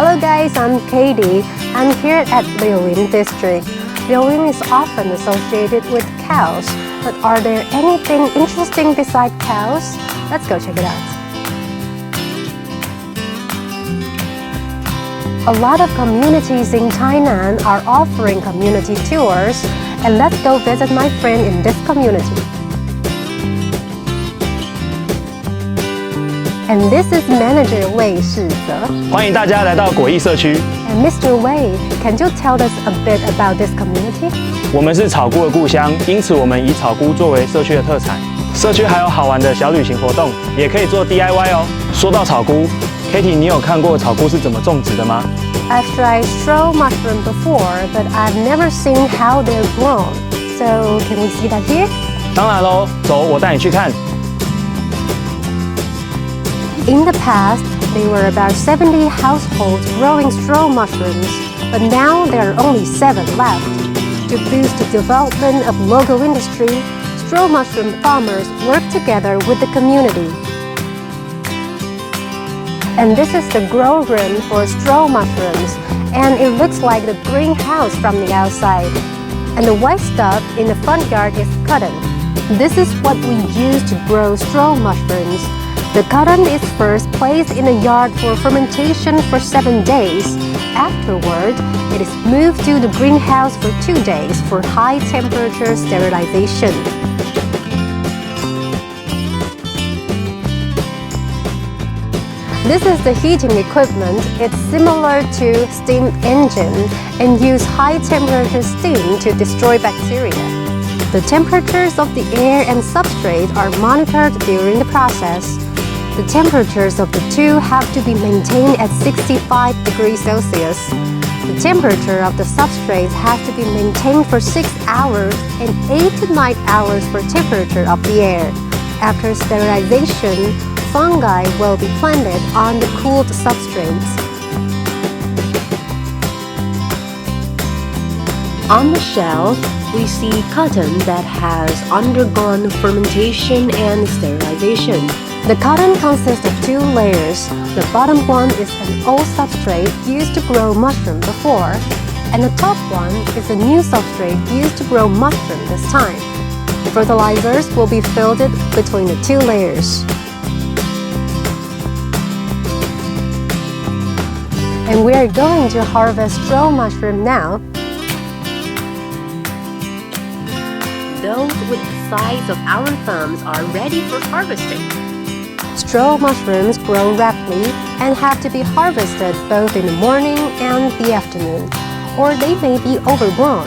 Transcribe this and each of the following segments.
Hello guys, I'm Katie. I'm here at柳营district.柳营is often associated with cows, but are there anything interesting beside cows? Let's go check it out. A lot of communities in Tainan are offering community tours, and let's go visit my friend in this community. And this is Manager Wei Shizhe. 欢迎大家来到果艺社区。And Mr. Wei, can you tell us a bit about this community? 我们是草菇的故乡，因此我们以草菇作为社区的特产。社区还有好玩的小旅行活动，也可以做 DIY 哦。说到草菇 ，Katie， 你有看过草菇是怎么种植的吗？ I've tried straw mushroom before, but I've never seen how they're grown. So, can we see that here? 当然喽，走，我带你去看。 In the past, there were about 70 households growing straw mushrooms, but now there are only 7 left. To boost the development of local industry, straw mushroom farmers work together with the community. And this is the grow room for straw mushrooms, and it looks like the greenhouse from the outside. And the white stuff in the front yard is cotton. This is what we use to grow straw mushrooms. The cotton is first placed in a yard for fermentation for 7 days. Afterward, it is moved to the greenhouse for 2 days for high temperature sterilization. This is the heating equipment. It's similar to steam engine and use high temperature steam to destroy bacteria. The temperatures of the air and substrate are monitored during the process. The temperatures of the two have to be maintained at 65 degrees Celsius. The temperature of the substrate has to be maintained for 6 hours and 8 to 9 hours for temperature of the air. After sterilization, fungi will be planted on the cooled substrates. On the shelf, we see cotton that has undergone fermentation and sterilization. The cotton consists of 2 layers. The bottom one is an old substrate used to grow mushroom before, and the top one is a new substrate used to grow mushroom this time. Fertilizers will be filled between the 2 layers. And we are going to harvest straw mushroom now. Those with the size of our thumbs are ready for harvesting. Straw mushrooms grow rapidly and have to be harvested both in the morning and the afternoon, or they may be overgrown.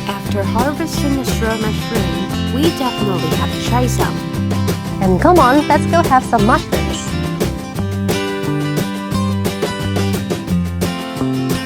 After harvesting the straw mushroom, we definitely have to try some. And come on, let's go have some mushrooms.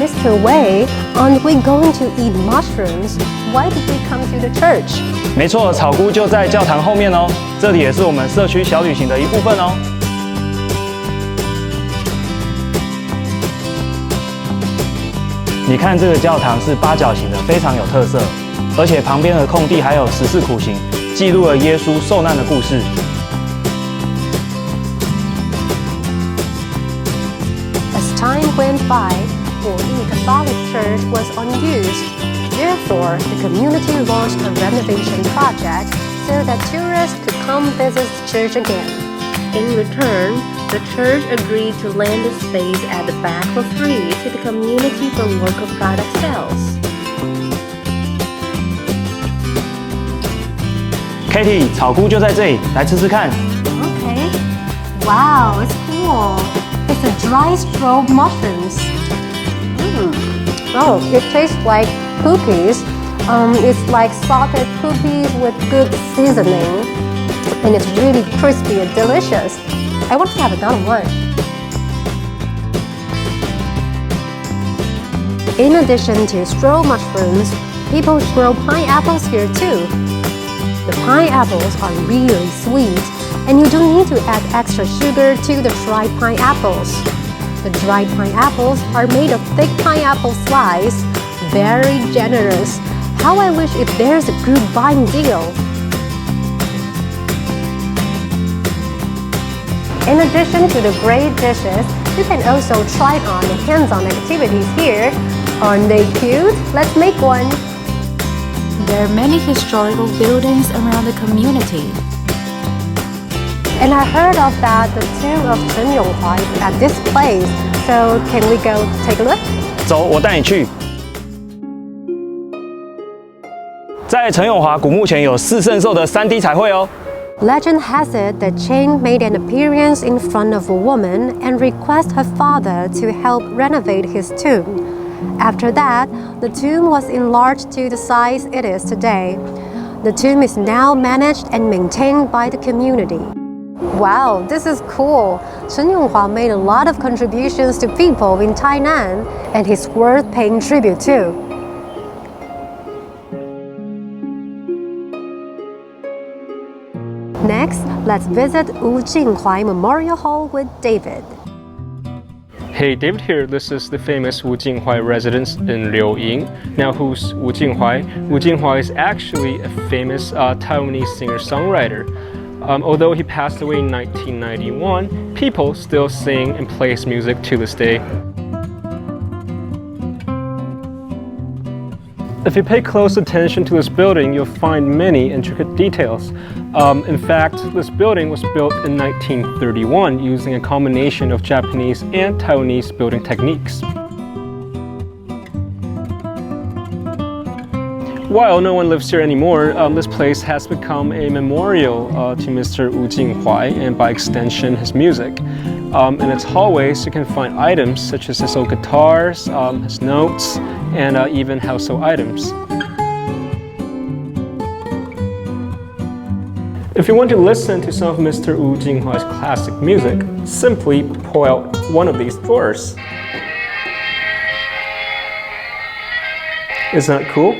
Mr. Wei, aren't we going to eat mushrooms? Why did we come to the church? 没错，草菇就在教堂后面哦，这里也是我们社区小旅行的一部分哦。你看这个教堂是8角形的，非常有特色，而且旁边的空地还有14苦行，记录了耶稣受难的故事。 As time went by, Guoyi Catholic Church was unused. Therefore, the community launched a renovation project so that tourists could come visit the church again. In return, the church agreed to lend the space at the back for free to the community for local product sales. Katie， 草菇就在这里，来吃吃看。 Okay. Wow, it's cool. It's a dry straw mushrooms. Oh, it tastes like cookies. It's like salted cookies with good seasoning. And it's really crispy and delicious. I want to have another one. In addition to straw mushrooms, people grow pineapples here too. The pineapples are really sweet, and you don't need to add extra sugar to the dried pineapples. The dried pineapples are made of thick pineapple slice, very generous. How I wish if there's a group buying deal. In addition to the great dishes, you can also try on the hands-on activities here. Aren't they cute? Let's make one. There are many historical buildings around the community. And I heard of that the tomb of Chen Yonghua is at this place. So can we go take a look? 走，我带你去。在陈永华古墓前有四圣兽的3D 彩绘哦。Legend has it that Cheng made an appearance in front of a woman and requested her father to help renovate his tomb. After that, the tomb was enlarged to the size it is today. The tomb is now managed and maintained by the community. Wow, this is cool. Chen Yonghua made a lot of contributions to people in Tainan, and he's worth paying tribute to. Next, let's visit Wu Jinhai Memorial Hall with David. Hey, David here. This is the famous Wu Jinhai residence in柳营. Now, who's Wu Jinhai? Wu Jinhai is actually a famous Taiwanese singer-songwriter. Although he passed away in 1991, people still sing and play his music to this day. If you pay close attention to this building, you'll find many intricate details. In fact, this building was built in 1931 using a combination of Japanese and Taiwanese building techniques. While no one lives here anymore, this place has become a memorial to Mr. Wu Jinhai and by extension his music. In its hallways you can find items such as his old guitars, his notes, and even household items. If you want to listen to some of Mr. Wu Jinhai's classic music, simply pull out one of these drawers. Isn't that cool?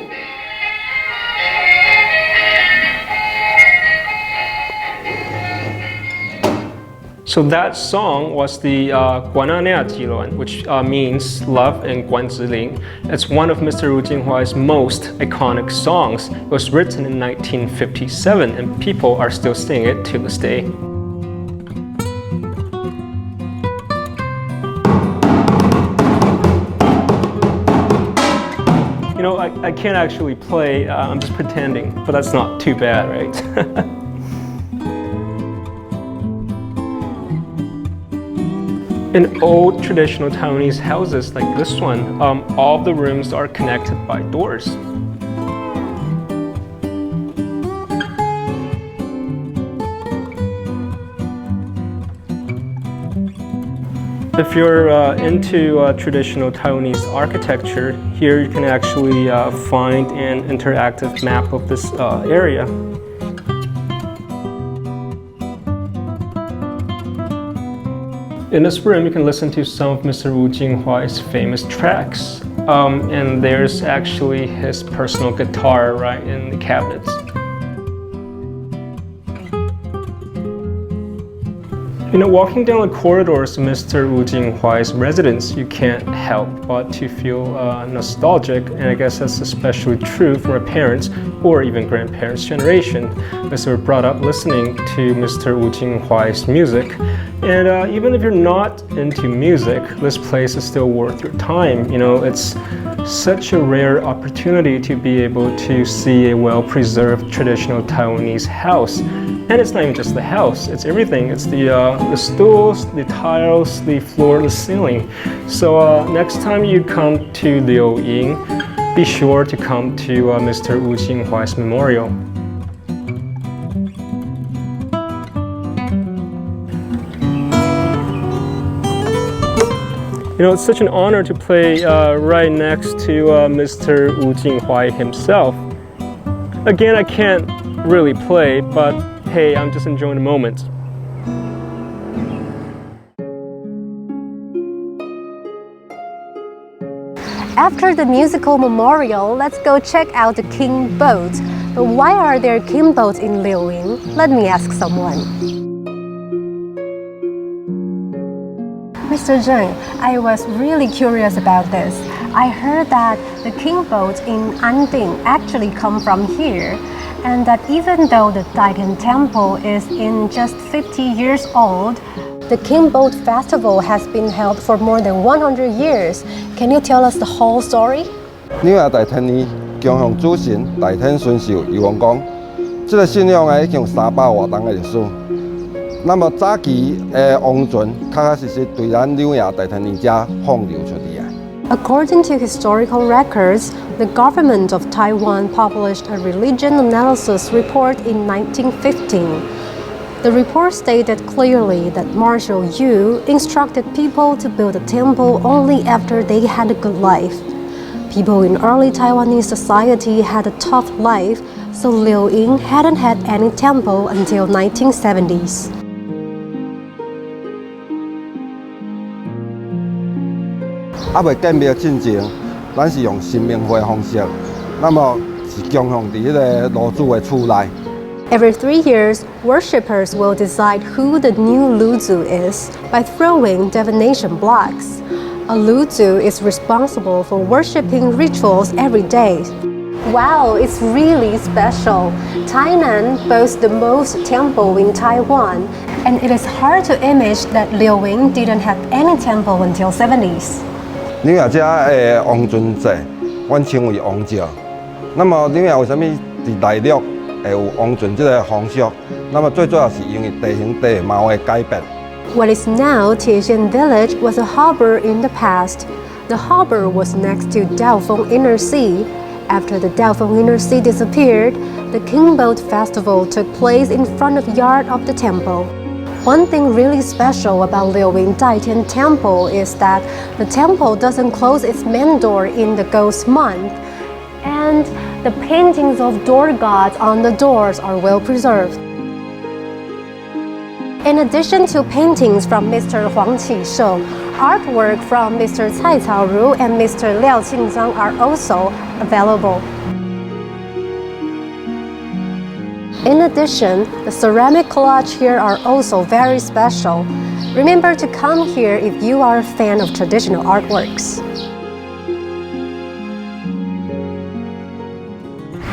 So that song was the which means love in Guanziling. It's one of Mr. Wu Jinhuai's most iconic songs. It was written in 1957 and people are still singing it to this day. You know, I can't actually play, I'm just pretending, but that's not too bad, right? In old traditional Taiwanese houses like this one, all of the rooms are connected by doors. If you're into traditional Taiwanese architecture, here you can actually find an interactive map of this area. In this room, you can listen to some of Mr. Wu Jinhuai's famous tracks. And there's actually his personal guitar right in the cabinets. You know, walking down the corridors of Mr. Wu Jinhuai's residence, you can't help but to feel nostalgic, and I guess that's especially true for our parents or even grandparents' generation, as they were brought up listening to Mr. Wu Jinhuai's music. And even if you're not into music, this place is still worth your time. You know, it's such a rare opportunity to be able to see a well-preserved traditional Taiwanese house. And it's not even just the house, it's everything. It's the stools, the tiles, the floor, the ceiling. So next time you come to柳营, be sure to come to Mr. Wu Jinhuai's memorial. You know, it's such an honor to play right next to Mr. Wu Jinhai himself. Again, I can't really play, but hey, I'm just enjoying the moment. After the musical memorial, let's go check out the king boats. But why are there king boats in柳营? Let me ask someone. Mr. Zheng, I was really curious about this. I heard that the king boats in Anding actually come from here, and that even though the Daigen Temple is in just 50 years old, The King Boat Festival has been held for more than 100 years. Can you tell us the whole story? 纽约大天年供奉主神大天孙寿玉王公，这个信仰已经有300多年的历史。那么早期的王船，确确实实对咱纽约大天年这放流出去的。According to historical records, the government of Taiwan published a religion analysis report in 1915. The report stated clearly that Marshal Yu instructed people to build a temple only after they had a good life. People in early Taiwanese society had a tough life, so Liuying hadn't had any temple until 1970s. 未建庙进前，咱是用神明会的方式，那么是供奉伫迄个炉主的厝内。Every 3 years, worshippers will decide who the new Luzu is by throwing divination blocks. A Luzu is responsible for worshipping rituals every day. Wow, it's really special. Tainan boasts the most temple in Taiwan, and it is hard to imagine that Liuying didn't have any temple until 70s. 纽约这的王船祭，阮称为王教。那么纽约为什么伫内陆会有王船这个风俗？那么最主要是因为地形地貌的改变。What is now Tianjin Village was a harbor in the past. The harbor was next to Daofeng Inner Sea. After the Daofeng Inner Sea disappeared, the King Boat Festival took place in front of the yard of the temple. One thing really special about Liuying Daitian Temple is that the temple doesn't close its main door in the ghost month, and the paintings of door gods on the doors are well preserved. In addition to paintings from Mr. Huang Qishou, artwork from Mr. Cai Caoru and Mr. Liao Qingzang are also available. In addition, the ceramic collage here are also very special. Remember to come here if you are a fan of traditional artworks.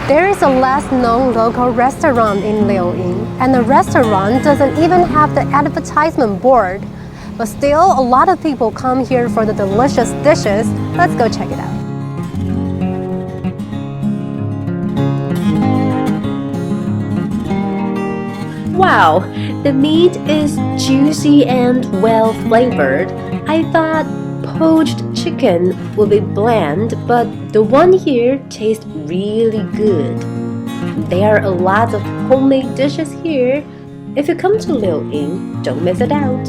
There is a less known local restaurant in Liuying, and the restaurant doesn't even have the advertisement board. But still, a lot of people come here for the delicious dishes. Let's go check it out. Wow, the meat is juicy and well flavored. I thought poached chicken would be bland, but the one here tastes really good. There are a lot of homemade dishes here. If you come to Liuying, don't miss it out.